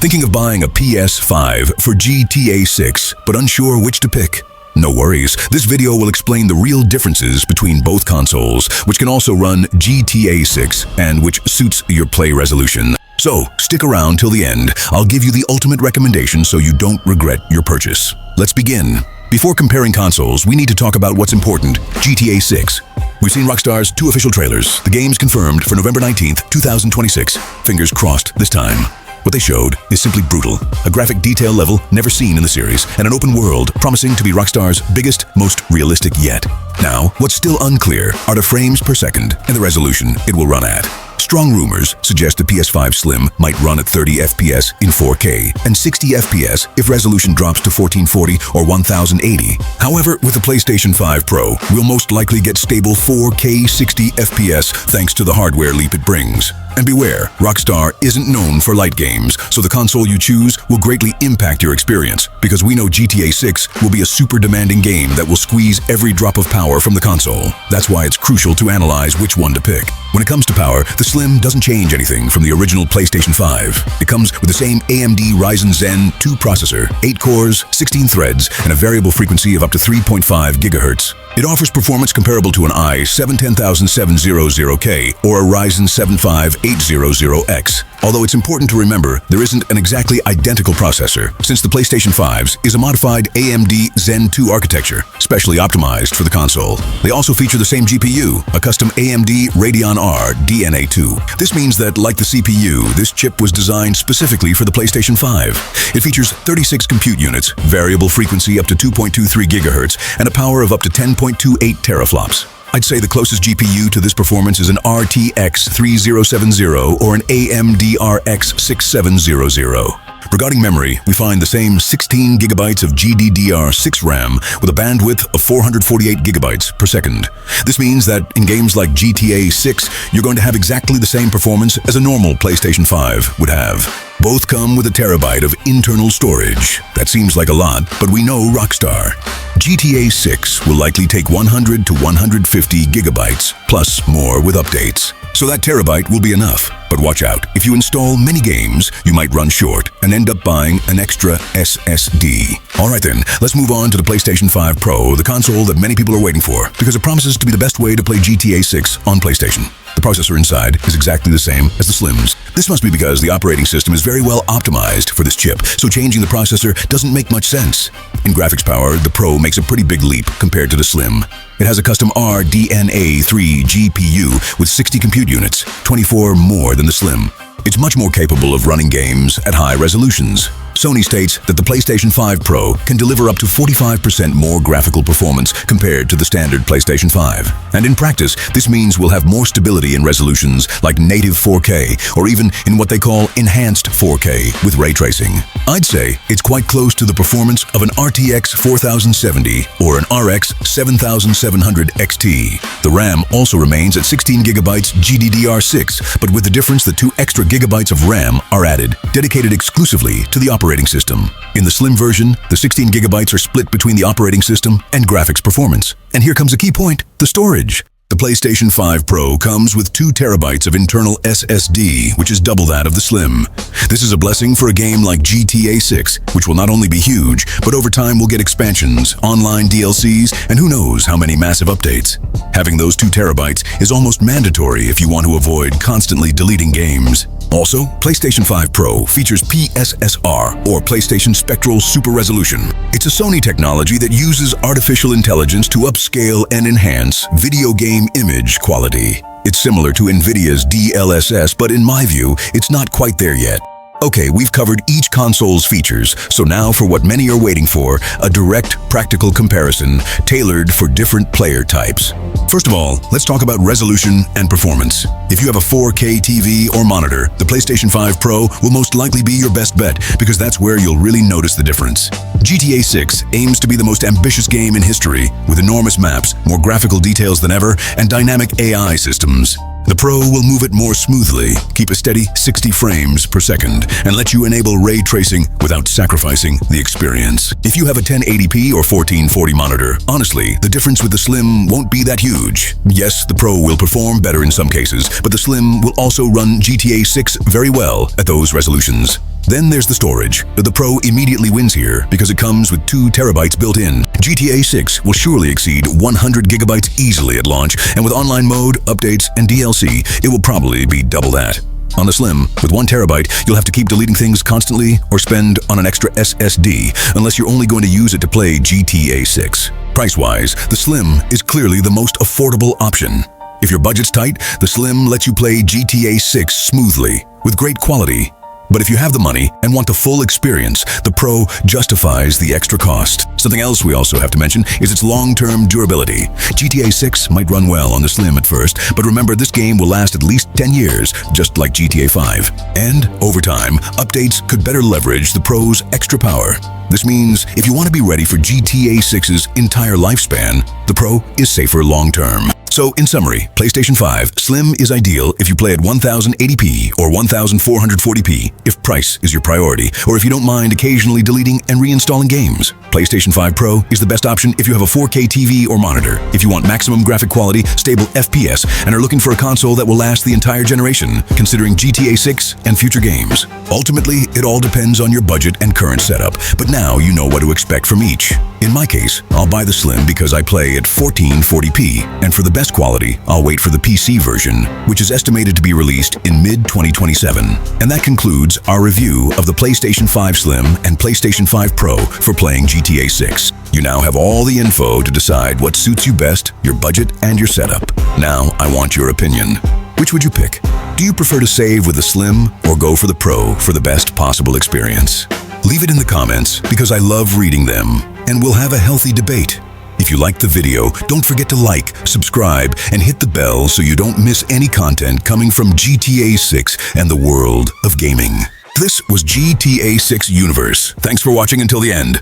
Thinking of buying a PS5 for GTA 6, but unsure which to pick? No worries, this video will explain the real differences between both consoles, which can also run GTA 6 and which suits your play resolution. So, stick around till the end. I'll give you the ultimate recommendation so you don't regret your purchase. Let's begin. Before comparing consoles, we need to talk about what's important, GTA 6. We've seen Rockstar's 2 official trailers. The game's confirmed for November 19th, 2026. Fingers crossed this time. What they showed is simply brutal. A graphic detail level never seen in the series, and an open world promising to be Rockstar's biggest, most realistic yet. Now, what's still unclear are the frames per second and the resolution it will run at. Strong rumors suggest the PS5 Slim might run at 30 FPS in 4K and 60 FPS if resolution drops to 1440 or 1080. However, with the PlayStation 5 Pro, we'll most likely get stable 4K 60 FPS thanks to the hardware leap it brings. And beware, Rockstar isn't known for light games, so the console you choose will greatly impact your experience, because we know GTA 6 will be a super demanding game that will squeeze every drop of power from the console. That's why it's crucial to analyze which one to pick. When it comes to power, the Slim doesn't change anything from the original PlayStation 5. It comes with the same AMD Ryzen Zen 2 processor, 8 cores, 16 threads, and a variable frequency of up to 3.5 GHz. It offers performance comparable to an i7-10700K or a Ryzen 7 5800X. Although it's important to remember, there isn't an exactly identical processor, since the PlayStation 5's is a modified AMD Zen 2 architecture, specially optimized for the console. They also feature the same GPU, a custom AMD Radeon R DNA2. This means that, like the CPU, this chip was designed specifically for the PlayStation 5. It features 36 compute units, variable frequency up to 2.23 GHz, and a power of up to 10.28 teraflops. I'd say the closest GPU to this performance is an RTX 3070 or an AMD RX 6700. Regarding memory, we find the same 16 GB of GDDR6 RAM with a bandwidth of 448 GB per second. This means that in games like GTA 6, you're going to have exactly the same performance as a normal PlayStation 5 would have. Both come with a terabyte of internal storage. That seems like a lot, but we know Rockstar. GTA 6 will likely take 100 to 150 gigabytes, plus more with updates. So that terabyte will be enough. But watch out, if you install many games, you might run short and end up buying an extra SSD. Alright then, let's move on to the PlayStation 5 Pro, the console that many people are waiting for, because it promises to be the best way to play GTA 6 on PlayStation. The processor inside is exactly the same as the Slims. This must be because the operating system is very well optimized for this chip, so changing the processor doesn't make much sense. In graphics power, the Pro makes a pretty big leap compared to the Slim. It has a custom RDNA3 GPU with 60 compute units, 24 more than the Slim. It's much more capable of running games at high resolutions. Sony states that the PlayStation 5 Pro can deliver up to 45% more graphical performance compared to the standard PlayStation 5. And in practice, this means we'll have more stability in resolutions like native 4K or even in what they call enhanced 4K with ray tracing. I'd say it's quite close to the performance of an RTX 4070 or an RX 7700 XT. The RAM also remains at 16 GB GDDR6, but with the difference that 2 extra gigabytes of RAM are added, dedicated exclusively to the operating system. In the Slim version, the 16 gigabytes are split between the operating system and graphics performance. And here comes a key point, the storage. The PlayStation 5 Pro comes with 2 terabytes of internal SSD, which is double that of the Slim. This is a blessing for a game like GTA 6, which will not only be huge, but over time will get expansions, online DLCs, and who knows how many massive updates. Having those 2 terabytes is almost mandatory if you want to avoid constantly deleting games. Also, PlayStation 5 Pro features PSSR, or PlayStation Spectral Super Resolution. It's a Sony technology that uses artificial intelligence to upscale and enhance video game image quality. It's similar to NVIDIA's DLSS, but in my view, it's not quite there yet. Okay, we've covered each console's features, so now for what many are waiting for, a direct, practical comparison tailored for different player types. First of all, let's talk about resolution and performance. If you have a 4K TV or monitor, the PlayStation 5 Pro will most likely be your best bet because that's where you'll really notice the difference. GTA 6 aims to be the most ambitious game in history, with enormous maps, more graphical details than ever, and dynamic AI systems. The Pro will move it more smoothly, keep a steady 60 frames per second, and let you enable ray tracing without sacrificing the experience. If you have a 1080p or 1440 monitor, honestly, the difference with the Slim won't be that huge. Yes, the Pro will perform better in some cases, but the Slim will also run GTA 6 very well at those resolutions. Then there's the storage. The Pro immediately wins here because it comes with 2 terabytes built in. GTA 6 will surely exceed 100 gigabytes easily at launch, and with online mode, updates, and DLC, it will probably be double that. On the Slim, with 1 terabyte, you'll have to keep deleting things constantly or spend on an extra SSD unless you're only going to use it to play GTA 6. Price-wise, the Slim is clearly the most affordable option. If your budget's tight, the Slim lets you play GTA 6 smoothly, with great quality. But if you have the money and want the full experience, the Pro justifies the extra cost. Something else we also have to mention is its long-term durability. GTA 6 might run well on the Slim at first, but remember this game will last at least 10 years, just like GTA 5. And, over time, updates could better leverage the Pro's extra power. This means if you want to be ready for GTA 6's entire lifespan, the Pro is safer long-term. So, in summary, PlayStation 5 Slim is ideal if you play at 1080p or 1440p, if price is your priority, or if you don't mind occasionally deleting and reinstalling games. PlayStation 5 Pro is the best option if you have a 4K TV or monitor, if you want maximum graphic quality, stable FPS, and are looking for a console that will last the entire generation, considering GTA 6 and future games. Ultimately, it all depends on your budget and current setup, but now you know what to expect from each. In my case, I'll buy the Slim because I play at 1440p, and for the best quality, I'll wait for the PC version, which is estimated to be released in mid-2027. And that concludes our review of the PlayStation 5 Slim and PlayStation 5 Pro for playing GTA 6. You now have all the info to decide what suits you best, your budget, and your setup. Now, I want your opinion. Which would you pick? Do you prefer to save with the Slim or go for the Pro for the best possible experience? Leave it in the comments because I love reading them, and we'll have a healthy debate. If you liked the video, don't forget to like, subscribe, and hit the bell so you don't miss any content coming from GTA 6 and the world of gaming. This was GTA 6 Universe. Thanks for watching until the end.